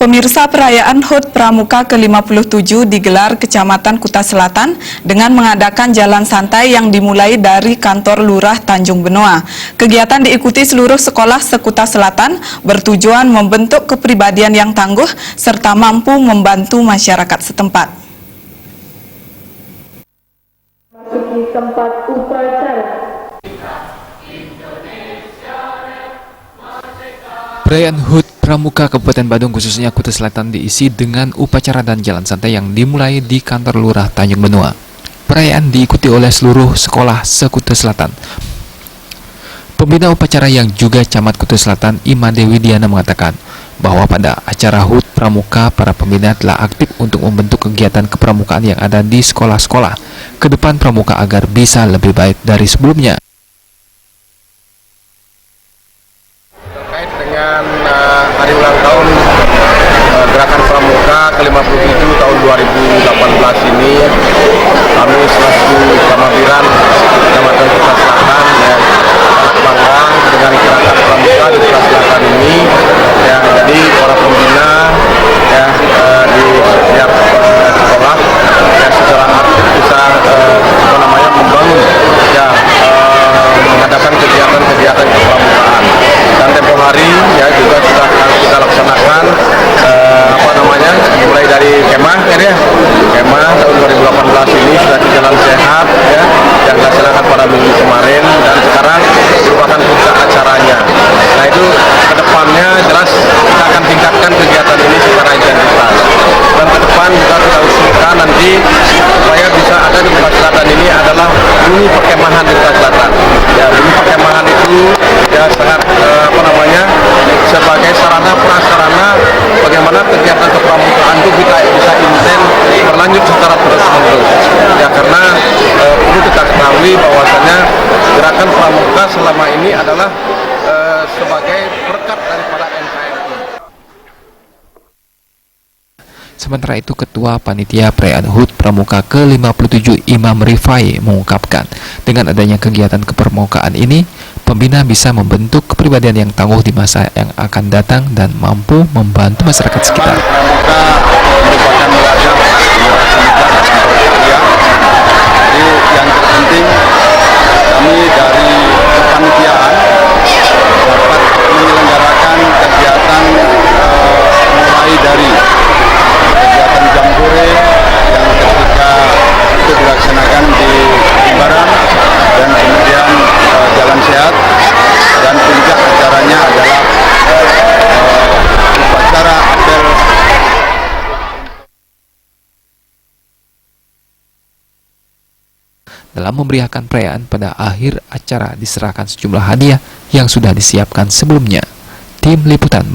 Pemirsa, perayaan HUT Pramuka ke-57 digelar Kecamatan Kuta Selatan dengan mengadakan jalan santai yang dimulai dari kantor Lurah Tanjung Benoa. Kegiatan diikuti seluruh sekolah se-Kuta Selatan bertujuan membentuk kepribadian yang tangguh serta mampu membantu masyarakat setempat. Masuki tempat upacara. Perayaan HUT Pramuka Kabupaten Badung khususnya Kuta Selatan diisi dengan upacara dan jalan santai yang dimulai di kantor Lurah Tanjung Benoa. Perayaan diikuti oleh seluruh sekolah se-Kuta Selatan. Pembina upacara yang juga Camat Kuta Selatan, Ima Dewi Diana mengatakan bahwa pada acara HUT Pramuka, para pembina telah aktif untuk membentuk kegiatan kepramukaan yang ada di sekolah-sekolah ke depan pramuka agar bisa lebih baik dari sebelumnya. Terkait dengan hari ulang tahun Gerakan Pramuka ke-57 tahun 2018 ini, kami selaku Kamabiran Kecamatan Kuta Selatan sangat bangga dengan Gerakan Pramuka di Kuta Selatan ini. Jadi para pembina di setiap sekolah secara aktif bisa membangun mengadakan kegiatan-kegiatan kepramukaan. Dan tempoh hari juga sudah kita laksanakan mulai dari kemah tahun 2018 ini sudah jalan sehat yang dilaksanakan pada minggu kemarin, dan sekarang merupakan puncak acaranya. Nah, itu kedepannya jelas kita akan tingkatkan kegiatan ini secara intensitas, dan ke depan juga kita usulkan nanti supaya bisa ada di Kuta Selatan ini adalah bunyi perkemahan di Kuta Selatan. Bunyi perkemahan itu sangat sebagai sarana prasarana bagaimana kegiatan kepramukaan itu bisa intens berlanjut secara terus-menerus. Karena perlu kita ketahui bahwasanya gerakan pramuka selama ini adalah sebagai berkat daripada NKRI. Sementara itu, Ketua Panitia Perayaan HUT Pramuka ke-57 Imam Rifai mengungkapkan, dengan adanya kegiatan kepramukaan ini, pembina bisa membentuk kepribadian yang tangguh di masa yang akan datang dan mampu membantu masyarakat sekitar. Pramuka merupakan wajah generasi muda dalam berkarya. Jadi yang terpenting kami dari kepanitiaan dapat menyelenggarakan kegiatan mulai dari kegiatan jambore yang ketika itu dilaksanakan di Jimbaran, dan kemudian jalan sehat, dan puncak acaranya adalah upacara apel. Dalam memeriahkan perayaan, pada akhir acara diserahkan sejumlah hadiah yang sudah disiapkan sebelumnya. Tim Liputan